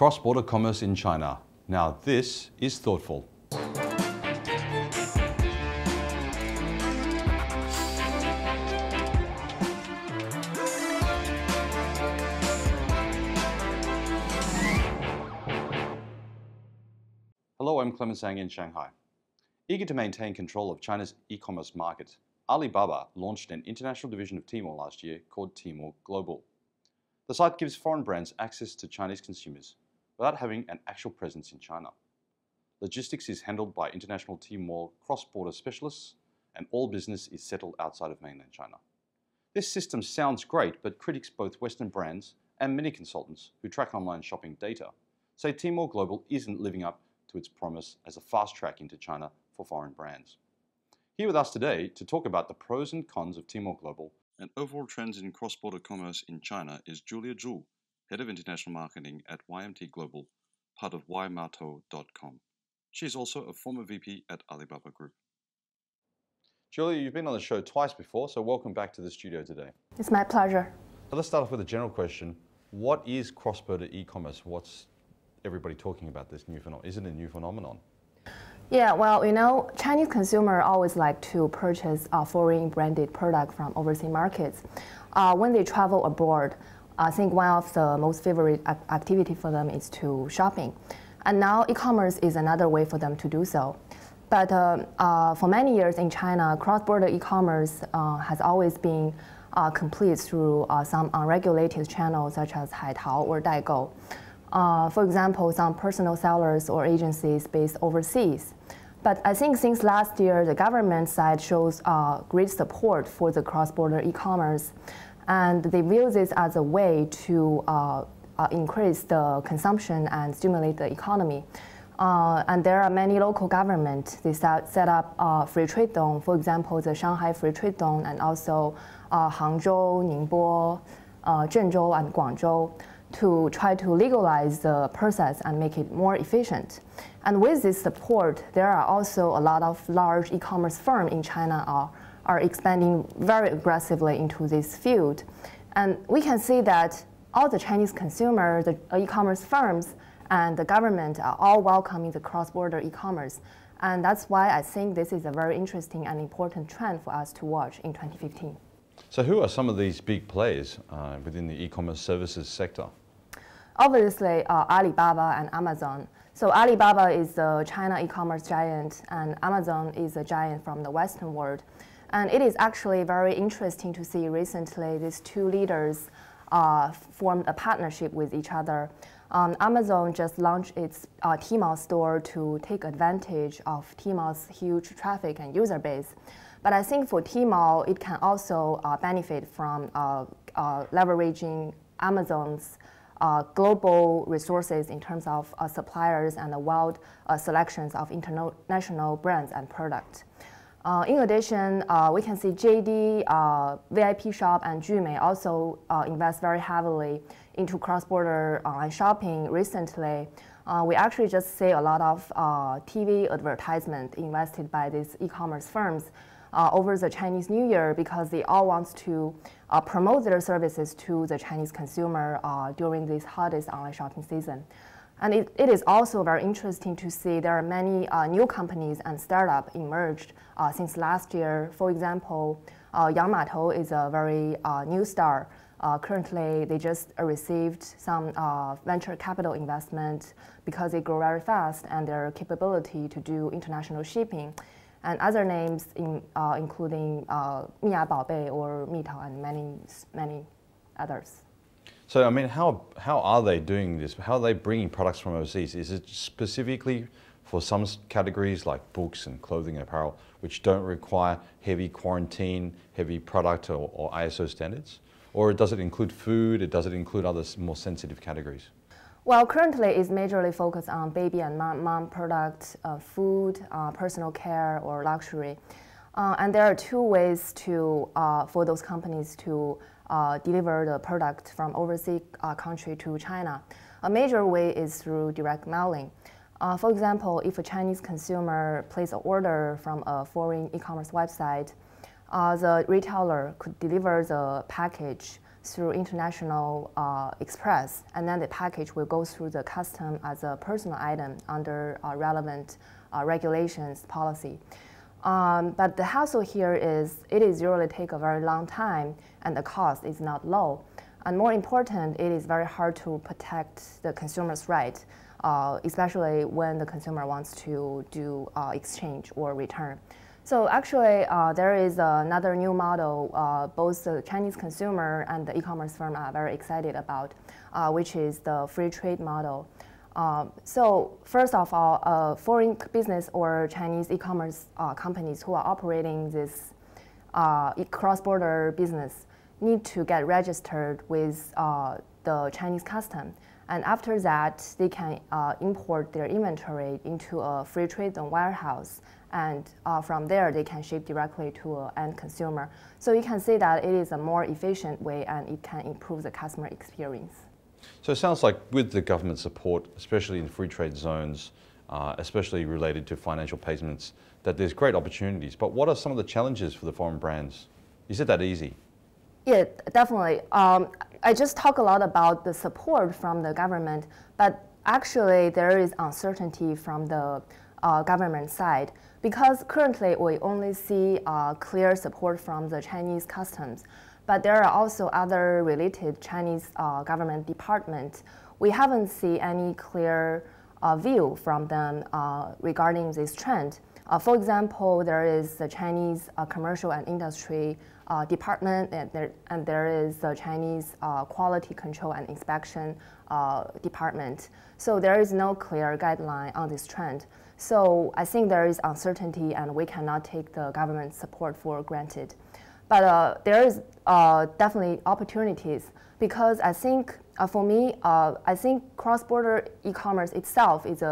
Cross-border commerce in China. Now this is thoughtful. Hello, I'm Clement Sang in Shanghai. Eager to maintain control of China's e-commerce market, Alibaba launched an international division of Tmall last year called Tmall Global. The site gives foreign brands access to Chinese consumers without having an actual presence in China. Logistics is handled by international Tmall cross-border specialists, and all business is settled outside of mainland China. This system sounds great, but critics, both Western brands and many consultants who track online shopping data, say Tmall Global isn't living up to its promise as a fast track into China for foreign brands. Here with us today to talk about the pros and cons of Tmall Global and overall trends in cross-border commerce in China is Julia Zhu, Head of International Marketing at YMT Global, part of ymato.com. She is also a former VP at Alibaba Group. Julia, you've been on the show twice before, so welcome back to the studio today. It's my pleasure. So let's start off with a general question. What is cross-border e-commerce? What's everybody talking about this new phenomenon? Is it a new phenomenon? Yeah, well, you know, Chinese consumers always like to purchase foreign branded product from overseas markets. When they travel abroad, I think one of the most favorite activity for them is to shopping. And now e-commerce is another way for them to do so. But for many years in China, cross-border e-commerce has always been complete through some unregulated channels such as Haitao or Daigou. For example, some personal sellers or agencies based overseas. But I think since last year, the government side shows great support for the cross-border e-commerce, and they view this as a way to increase the consumption and stimulate the economy. And there are many local governments. They set up free trade zone, for example, the Shanghai Free Trade Zone, and also Hangzhou, Ningbo, Zhenzhou, and Guangzhou, to try to legalize the process and make it more efficient. And with this support, there are also a lot of large e-commerce firms in China are expanding very aggressively into this field. And we can see that all the Chinese consumers, the e-commerce firms, and the government are all welcoming the cross-border e-commerce. And that's why I think this is a very interesting and important trend for us to watch in 2015. So who are some of these big players within the e-commerce services sector? Obviously, Alibaba and Amazon. So Alibaba is the China e-commerce giant, and Amazon is a giant from the Western world. And it is actually very interesting to see recently these two leaders formed a partnership with each other. Amazon just launched its Tmall store to take advantage of Tmall's huge traffic and user base. But I think for Tmall, it can also benefit from leveraging Amazon's global resources in terms of suppliers and the wide selections of international brands and products. In addition, we can see JD, Vipshop, and Jumei also invest very heavily into cross-border online shopping recently. We actually just see a lot of TV advertisement invested by these e-commerce firms over the Chinese New Year, because they all want to promote their services to the Chinese consumer during this hottest online shopping season. And it is also very interesting to see there are many new companies and startups emerged since last year. For example, Yangmatou is a very new star. Currently, they just received some venture capital investment because they grow very fast and their capability to do international shipping. And other names including Miya Baobei or Mitao and many others. So, I mean, how are they doing this? How are they bringing products from overseas? Is it specifically for some categories like books and clothing and apparel, which don't require heavy quarantine, heavy product or ISO standards? Or does it include food? Does it include other more sensitive categories? Well, currently it's majorly focused on baby and mom products, food, personal care, or luxury. And there are two ways for those companies to deliver the product from overseas country to China. A major way is through direct mailing. For example, if a Chinese consumer places an order from a foreign e-commerce website, the retailer could deliver the package through international express, and then the package will go through the custom as a personal item under relevant regulations policy. But the hassle here is it is usually take a very long time and the cost is not low. And more important, it is very hard to protect the consumer's right, especially when the consumer wants to do exchange or return. So actually, there is another new model both the Chinese consumer and the e-commerce firm are very excited about, which is the free trade model. So first of all, foreign business or Chinese e-commerce companies who are operating this cross-border business need to get registered with the Chinese custom. And after that, they can import their inventory into a free trade zone warehouse. And from there, they can ship directly to an end consumer. So you can see that it is a more efficient way and it can improve the customer experience. So it sounds like with the government support, especially in free trade zones, especially related to financial payments, that there's great opportunities. But what are some of the challenges for the foreign brands? Is it that easy? Yeah, definitely. I just talk a lot about the support from the government, but actually there is uncertainty from the government side because currently we only see clear support from the Chinese customs, but there are also other related Chinese government departments. We haven't seen any clear view from them regarding this trend. For example, there is the Chinese Commercial and Industry Department, and there is the Chinese Quality Control and Inspection Department. So there is no clear guideline on this trend. So I think there is uncertainty and we cannot take the government support for granted. But there is definitely opportunities because I think, for me, I think cross-border e-commerce itself is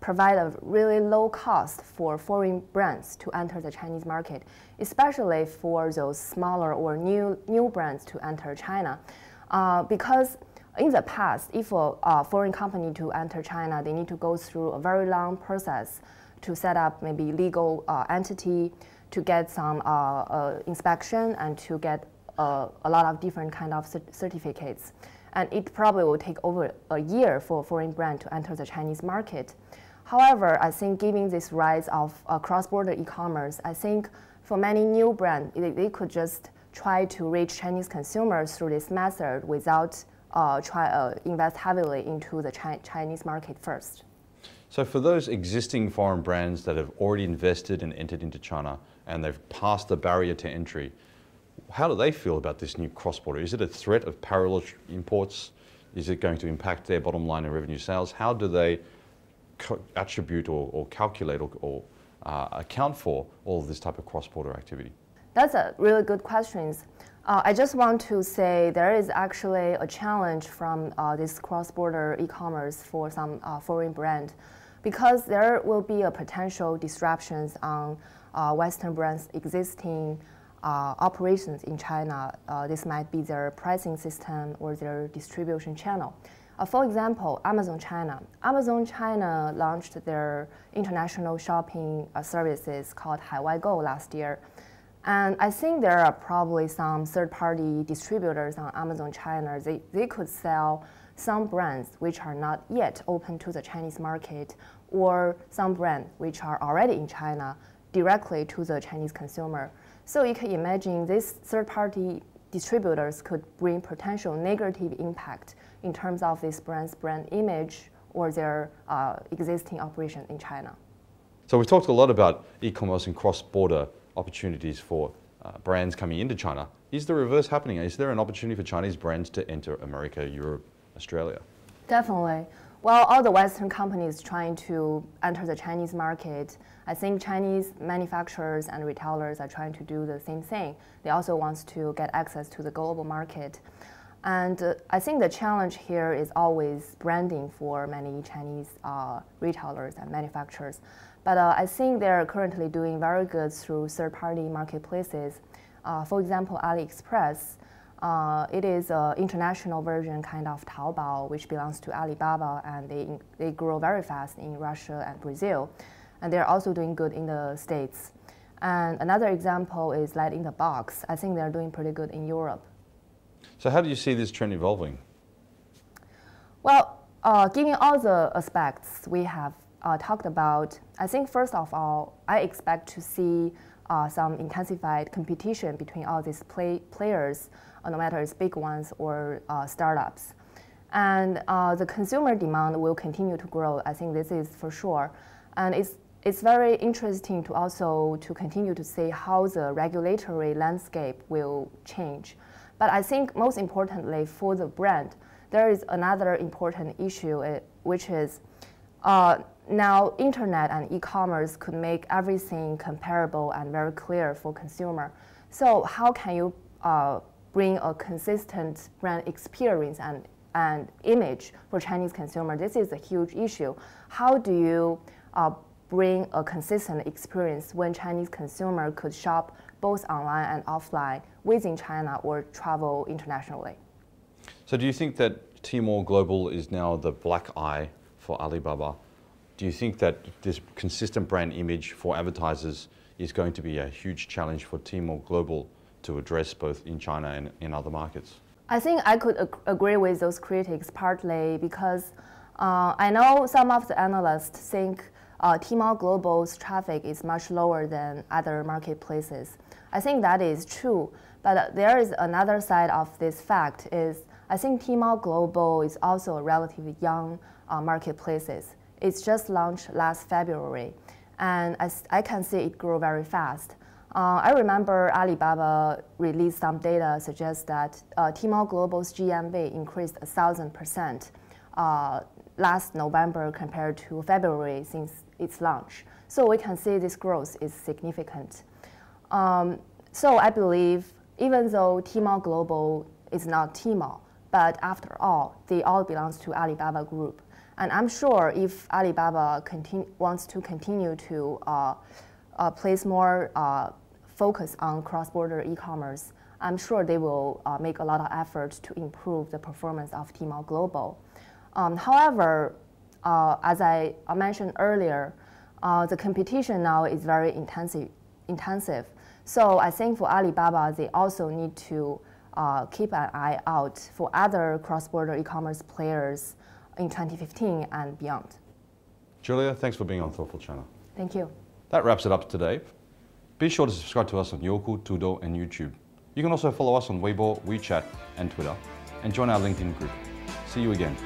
provide a really low cost for foreign brands to enter the Chinese market, especially for those smaller or new brands to enter China. Because in the past, if a foreign company to enter China, they need to go through a very long process to set up maybe legal entity, to get some inspection and to get a lot of different kind of certificates. And it probably will take over a year for a foreign brand to enter the Chinese market. However, I think given this rise of cross-border e-commerce, I think for many new brands, they could just try to reach Chinese consumers through this method without invest heavily into the Chinese market first. So for those existing foreign brands that have already invested and entered into China and they've passed the barrier to entry, how do they feel about this new cross-border? Is it a threat of parallel imports? Is it going to impact their bottom line and revenue sales? How do they attribute or calculate or account for all of this type of cross-border activity? That's a really good question. I just want to say there is actually a challenge from this cross-border e-commerce for some foreign brand because there will be a potential disruptions on Western brands' existing operations in China. This might be their pricing system or their distribution channel. For example, Amazon China. Amazon China launched their international shopping services called Haiwaigou last year. And I think there are probably some third-party distributors on Amazon China. They could sell some brands which are not yet open to the Chinese market or some brands which are already in China directly to the Chinese consumer. So you can imagine these third-party distributors could bring potential negative impact in terms of this brand's brand image or their existing operation in China. So we've talked a lot about e-commerce and cross-border opportunities for brands coming into China. Is the reverse happening? Is there an opportunity for Chinese brands to enter America, Europe, Australia? Definitely. Well, all the Western companies trying to enter the Chinese market, I think Chinese manufacturers and retailers are trying to do the same thing. They also want to get access to the global market. And I think the challenge here is always branding for many Chinese retailers and manufacturers. But I think they're currently doing very good through third-party marketplaces. For example, AliExpress, it is an international version kind of Taobao, which belongs to Alibaba, and they grow very fast in Russia and Brazil. And they're also doing good in the States. And another example is Light in the Box. I think they're doing pretty good in Europe. So how do you see this trend evolving? Well, given all the aspects we have talked about, I think first of all, I expect to see some intensified competition between all these players, no matter it's big ones or startups. And the consumer demand will continue to grow. I think this is for sure. And it's very interesting to also to continue to see how the regulatory landscape will change. But I think most importantly for the brand, there is another important issue, which is now internet and e-commerce could make everything comparable and very clear for consumer. So how can you bring a consistent brand experience and image for Chinese consumer? This is a huge issue. How do you bring a consistent experience when Chinese consumer could shop both online and offline within China or travel internationally? So do you think that Tmall Global is now the black eye for Alibaba? Do you think that this consistent brand image for advertisers is going to be a huge challenge for Tmall Global to address both in China and in other markets? I think I could agree with those critics partly because I know some of the analysts think Tmall Global's traffic is much lower than other marketplaces. I think that is true, but there is another side of this fact is I think Tmall Global is also a relatively young marketplace. It's just launched last February, and I can see it grow very fast. I remember Alibaba released some data suggests that Tmall Global's GMV increased 1,000% last November compared to February since its launch. So we can see this growth is significant. So I believe even though Tmall Global is not Tmall, but after all, they all belong to Alibaba Group. And I'm sure if Alibaba wants to continue to place more focus on cross-border e-commerce, I'm sure they will make a lot of efforts to improve the performance of Tmall Global. However, as I mentioned earlier, the competition now is very intensive. So I think for Alibaba, they also need to keep an eye out for other cross-border e-commerce players in 2015 and beyond. Julia, thanks for being on Thoughtful China. Thank you. That wraps it up today. Be sure to subscribe to us on Youku, Tudo, and YouTube. You can also follow us on Weibo, WeChat, and Twitter, and join our LinkedIn group. See you again.